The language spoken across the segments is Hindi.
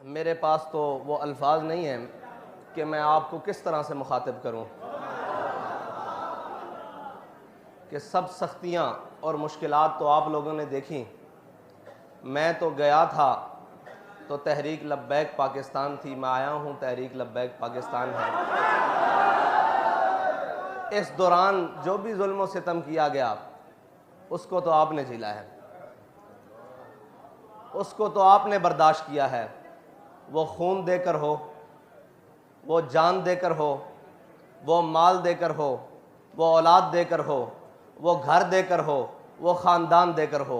मेरे पास तो वो अल्फाज नहीं हैं कि मैं आपको किस तरह से मुखातिब करूं कि सब सख्तियां और मुश्किलात तो आप लोगों ने देखी। मैं तो गया था तो तहरीक लब्बैक पाकिस्तान थी, मैं आया हूं तहरीक लब्बैक पाकिस्तान है। इस दौरान जो भी जुल्म और सितम किया गया उसको तो आपने झेला है, उसको तो आपने बर्दाश्त किया है। वो खून देकर हो, वो जान देकर हो, वो माल देकर हो, वो औलाद देकर हो, वो घर देकर हो, वो ख़ानदान देकर हो,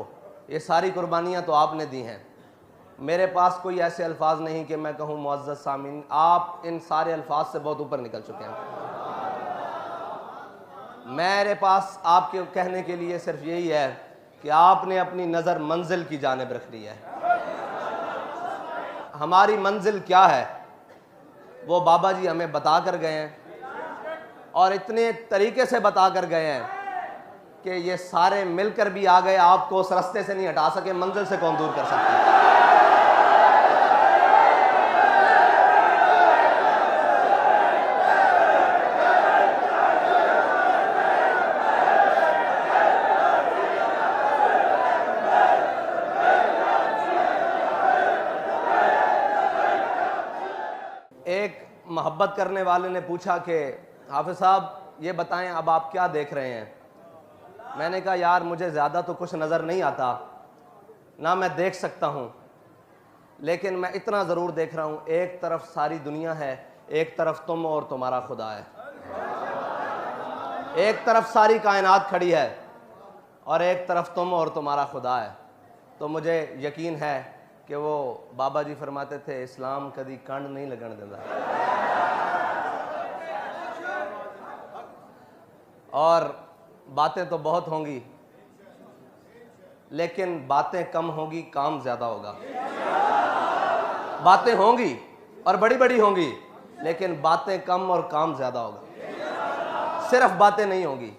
ये सारी कुर्बानियाँ तो आपने दी हैं। मेरे पास कोई ऐसे अल्फाज नहीं कि मैं कहूँ मुअज़्ज़ज़ सामीन, आप इन सारे अल्फाज से बहुत ऊपर निकल चुके हैं। मेरे पास आपके कहने के लिए सिर्फ यही है कि आपने अपनी नज़र मंजिल की जानिब रख ली है। हमारी मंजिल क्या है वो बाबा जी हमें बता कर गए हैं और इतने तरीके से बता कर गए हैं कि ये सारे मिलकर भी आ गए, आपको उस रास्ते से नहीं हटा सके, मंजिल से कौन दूर कर सकता है। एक मोहब्बत करने वाले ने पूछा कि हाफिज़ साहब ये बताएं अब आप क्या देख रहे हैं। मैंने कहा यार मुझे ज़्यादा तो कुछ नज़र नहीं आता, ना मैं देख सकता हूँ, लेकिन मैं इतना ज़रूर देख रहा हूँ, एक तरफ सारी दुनिया है, एक तरफ तुम और तुम्हारा खुदा है। एक तरफ सारी कायनात खड़ी है और एक तरफ तुम और तुम्हारा खुदा है। तो मुझे यकीन है कि वो बाबा जी फरमाते थे इस्लाम कभी कंड नहीं लगन देता। और बातें तो बहुत होंगी लेकिन बातें कम होंगी, काम ज्यादा होगा। बातें होंगी और बड़ी बड़ी होंगी लेकिन बातें कम और काम ज्यादा होगा। सिर्फ बातें नहीं होंगी,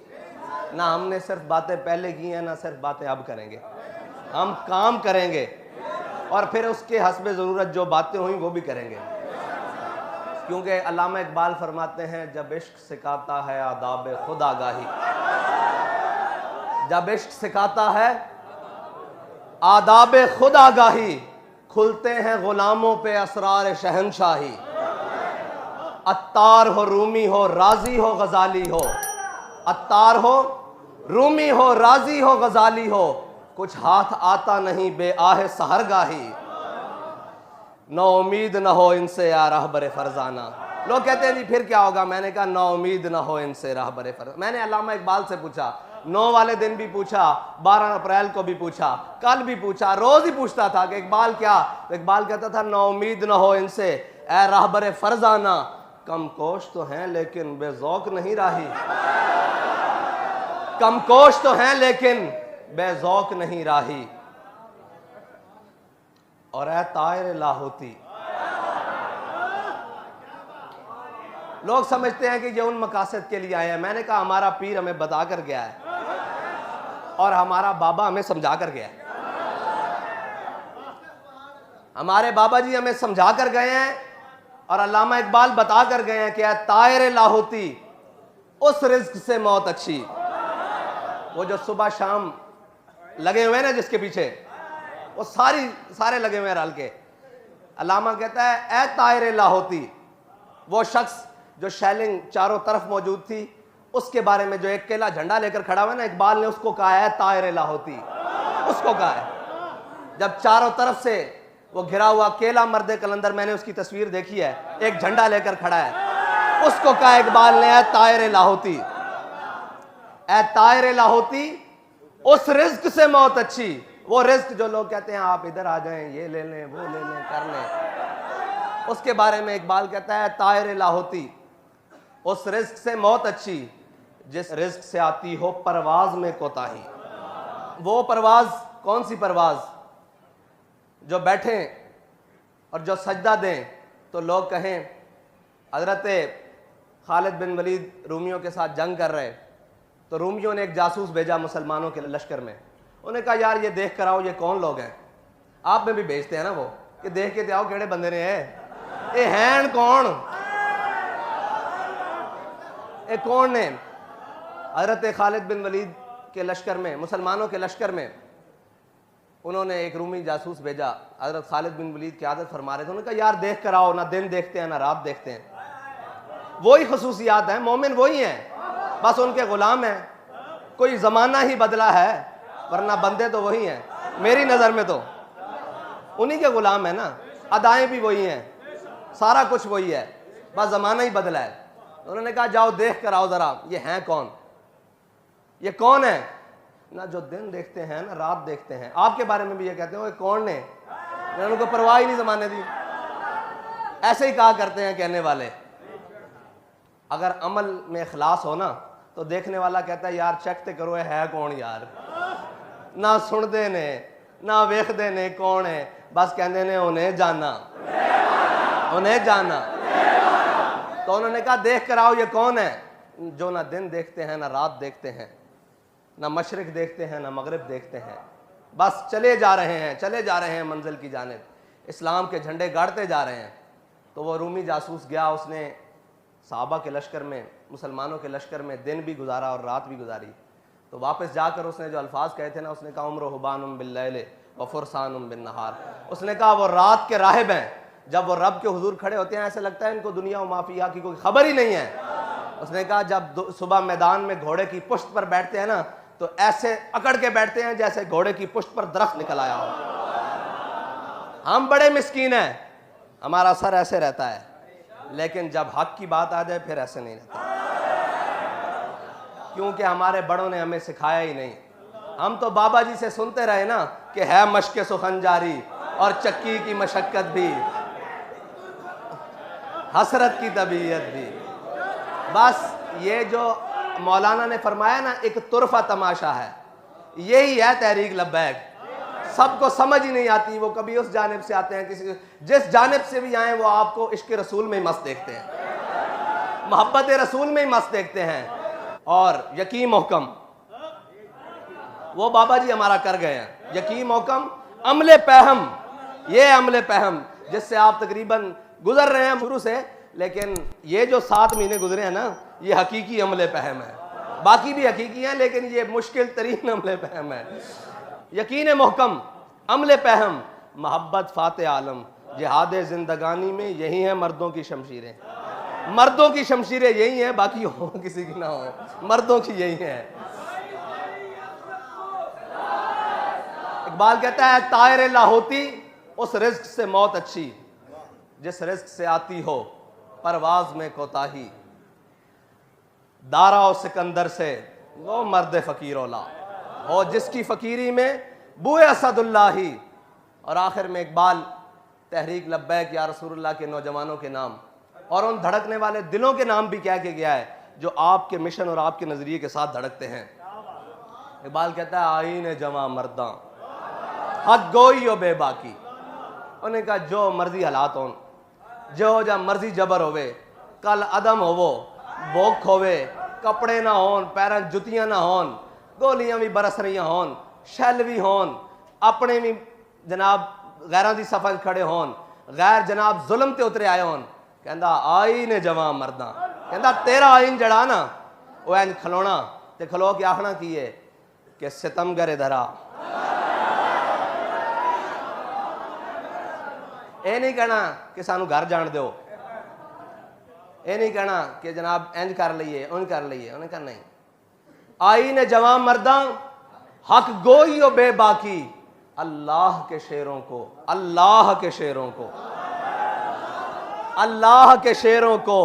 ना हमने सिर्फ बातें पहले की हैं, ना सिर्फ बातें अब करेंगे, हम काम करेंगे और फिर उसके हस्बे ज़रूरत जो बातें हुई वो भी करेंगे। क्योंकि अल्लामा इकबाल फरमाते हैं जब इश्क सिखाता है आदाब खुद आगाही, जब इश्क सिखाता है आदाब खुद आगाही, खुलते हैं गुलामों पे असरार शहनशाही। अत्तार हो रूमी हो राजी हो गजाली हो, अत्तार हो रूमी हो राजी हो गजाली हो, कुछ हाथ आता नहीं बे आहे सहरगाही। ना उम्मीद ना हो इनसे या रहबर फरजाना। लोग कहते हैं जी फिर क्या होगा, मैंने कहा ना उम्मीद ना हो इनसे रहबर फरजाना। मैंने अल्लामा इकबाल से पूछा, 9 वाले दिन भी पूछा, 12 अप्रैल को भी पूछा, कल भी पूछा, रोज ही पूछता था कि इकबाल क्या। तो इकबाल कहता था ना उम्मीद ना हो इनसे ए रहबर फरजाना, कम कोश तो हैं लेकिन बेजौक नहीं राही, कम कोश तो हैं लेकिन बेजौक नहीं राही। और ऐ तायर लाहौती, लोग समझते हैं कि ये उन मकासद के लिए आए हैं। मैंने कहा हमारा पीर हमें बता कर गया है और हमारा बाबा हमें समझा कर गया है। हमारे बाबा जी हमें समझा कर गए हैं और अल्लामा इकबाल बता कर गए हैं कि ऐ तायर लाहौती, उस रिज्क से मौत अच्छी। वो जो सुबह शाम लगे हुए ना जिसके पीछे, वो सारे लगे हुए हैं रल के। अल्लामा कहता है ए तायर लाहौती, वो शख्स जो शैलिंग चारों तरफ मौजूद थी उसके बारे में जो एक केला झंडा लेकर खड़ा हुआ ना, इकबाल ने उसको कहा है तायर लाहौती, उसको कहा है। जब चारों तरफ से वो घिरा हुआ केला मर्दे कलंदर, मैंने उसकी तस्वीर देखी है, एक झंडा लेकर खड़ा है, उसको कहा इकबाल ने है तायर लाहौती। ए तायर लाहौती, उस रिज्क से मौत अच्छी। वो रिज्क जो लोग कहते हैं आप इधर आ जाएं, ये ले लें, वो ले लें, कर लें, उसके बारे में इकबाल कहता है तायर लाहौती, उस रिज्क से मौत अच्छी जिस रिज्क से आती हो परवाज में कोताही। वो परवाज कौन सी परवाज, जो बैठें और जो सजदा दें तो लोग कहें हजरत खालिद बिन वलीद रूमियों के साथ जंग कर रहे, तो रूमियों ने एक जासूस भेजा मुसलमानों के लश्कर में। उन्हें कहा यार ये देख कर आओ ये कौन लोग हैं। आप में भी भेजते हैं ना वो, कि देख के आओ केड़े बंदे ने है, ये हैं कौन, ये कौन ने। हजरत खालिद बिन वलीद के लश्कर में, मुसलमानों के लश्कर में, उन्होंने एक रूमी जासूस भेजा। हजरत खालिद बिन वलीद की आदत फरमा रहे थे, उन्होंने कहा यार देख कर आओ, ना दिन देखते हैं ना रात देखते हैं। वही खसूसियात हैं, मोमिन वही हैं, बस उनके गुलाम हैं। कोई ज़माना ही बदला है, वरना बंदे तो वही हैं। मेरी नज़र में तो उन्हीं के गुलाम है ना, अदाएँ भी वही हैं, सारा कुछ वही है, बस ज़माना ही बदला है। उन्होंने कहा जाओ देख कर आओ ज़रा, ये हैं कौन, ये कौन है ना जो दिन देखते हैं ना रात देखते हैं। आपके बारे में भी ये कहते हैं वो कौन ने, उनको परवाह ही नहीं ज़माने दी। ऐसे ही कहा करते हैं कहने वाले। अगर अमल में इखलास हो ना तो देखने वाला कहता है यार चेक तो करो है कौन यार, ना सुनते ने ना वेखते ने कौन है, बस कहते ने उन्हें जाना, उन्हें जाना। तो उन्होंने कहा देख कर आओ ये कौन है जो ना दिन देखते हैं ना रात देखते हैं, ना मशरिक देखते हैं ना मगरिब देखते हैं, बस चले जा रहे हैं, चले जा रहे हैं मंजिल की जानिब, इस्लाम के झंडे गाड़ते जा रहे हैं। तो वो रूमी जासूस गया, उसने सहाबा के लश्कर में, मुसलमानों के लश्कर में दिन भी गुजारा और रात भी गुजारी। तो वापस जाकर उसने जो अल्फाज कहे थे ना, उसने कहा उम्र हुबानुम बिल्लैल व फुरसानुम बिन नहार। उसने कहा वो रात के राहिब हैं, जब वो रब के हुजूर खड़े होते हैं ऐसे लगता है इनको दुनिया व माफिया की कोई खबर ही नहीं है। उसने कहा जब सुबह मैदान में घोड़े की पुश्त पर बैठते हैं ना तो ऐसे अकड़ के बैठते हैं जैसे घोड़े की पुश्त पर दरख्त निकल आया हो। हम बड़े मिस्कीन हैं, हमारा सर ऐसे रहता है, लेकिन जब हक की बात आ जाए फिर ऐसे नहीं रहता, क्योंकि हमारे बड़ों ने हमें सिखाया ही नहीं। हम तो बाबा जी से सुनते रहे ना कि है मशक़ सुखन जारी और चक्की की मशक्क़त भी, हसरत की तबीयत भी। बस ये जो मौलाना ने फरमाया ना एक तुरफा तमाशा है, यही है तहरीक लब्बैक। सबको समझ ही नहीं आती, वो कभी उस जानिब से आते हैं, किसी जिस जानिब से भी आए वो आपको इश्क रसूल में ही मस्त देखते हैं, मोहब्बत रसूल में ही मस्त देखते हैं। और यकीन मोहकम वो बाबा जी हमारा कर गए हैं, यकीन मोहकम अमले पहम, ये अमले पहम जिससे आप तकरीबन गुजर रहे हैं शुरू से, लेकिन ये जो 7 महीने गुजरे हैं ना ये हकीकी अमले पहम है। बाकी भी हकीकी हैं लेकिन ये मुश्किल तरीन अमले पहम है। यकीन मोहकम अमले पहम मोहब्बत फाते आलम, जिहाद जिंदगानी में यही है मर्दों की शमशीरें, मर्दों की शमशीरें यही हैं, बाकी हो किसी की ना हो, मर्दों की यही है। इकबाल कहता है तायर लाहोती उस रिज्क से मौत अच्छी जिस रिज्क से आती हो परवाज में कोताही, दारा और सिकंदर से वो मर्द फ़कीरोला और जिसकी फ़कीरी में बुए असदुल्लाही। और आखिर में इकबाल तहरीक लब्बैक या रसूलुल्लाह के नौजवानों के नाम और उन धड़कने वाले दिलों के नाम भी कह के गया है जो आपके मिशन और आपके नज़रिए के साथ धड़कते हैं। इकबाल कहता है आईने जमा मर्दा हद गोई हो बेबाकी। उन्हें कहा जो मर्जी हालात हों, जो जब मर्जी जबर होवे, कल अदम होवो, भूख होवे, कपड़े ना होन, पैरों जुतियां ना होन, गोलियां भी बरस रही होन, शैल भी होन, अपने भी जनाब गैरां दी सफा खड़े होन, गैर जनाब जुल्म ते उतरे आए होन, कहंदा आई ने जवां मर्दा, कहंदा तेरा आइन जड़ा ना वो इंज खलोना ते खलो के आखना की है कि सितमगर धरा। ये नहीं कहना कि सानू घर जान दो, ये नहीं कहना कि जनाब इंज कर लीए उन्ज कर लीए। उन्हें कहना नहीं, आई ने जवां मर्दा हक गोई हो बेबाकी, अल्लाह के शेरों को, अल्लाह के शेरों को, अल्लाह के शेरों को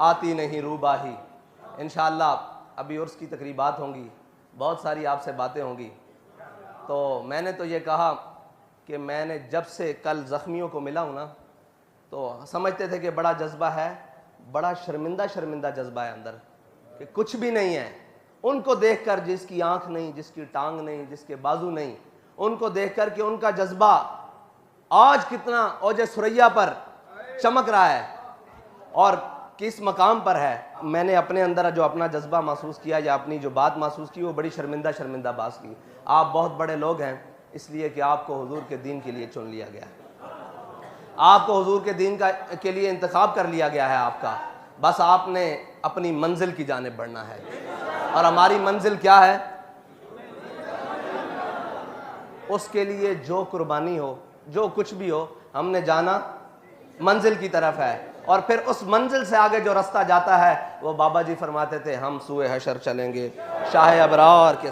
आती नहीं रूबाही। इंशाअल्लाह अभी उर्स की तकरीबात होंगी, बहुत सारी आपसे बातें होंगी। तो मैंने तो ये कहा कि मैंने जब से कल ज़ख्मियों को मिला हूँ ना तो समझते थे कि बड़ा जज्बा है, बड़ा शर्मिंदा शर्मिंदा जज्बा है अंदर कि कुछ भी नहीं है। उनको देखकर जिसकी आंख नहीं, जिसकी टांग नहीं, जिसके बाजू नहीं, उनको देखकर कि उनका जज्बा आज कितना औजे सुरैया पर चमक रहा है और किस मकाम पर है। मैंने अपने अंदर जो अपना जज्बा महसूस किया या अपनी जो बात महसूस की वो बड़ी शर्मिंदा शर्मिंदा बात की। आप बहुत बड़े लोग हैं इसलिए कि आपको हुजूर के दीन के लिए चुन लिया गया है। आपको हुजूर के दीन के लिए इंतखाब कर लिया गया है आपका, बस आपने अपनी मंजिल की जानिब बढ़ना है। और हमारी मंजिल क्या है? उसके लिए जो कुर्बानी हो, जो कुछ भी हो, हमने जाना मंजिल की तरफ है। और फिर उस मंजिल से आगे जो रास्ता जाता है, वो बाबा जी फरमाते थे, हम सूए हशर चलेंगे शाह अबरार के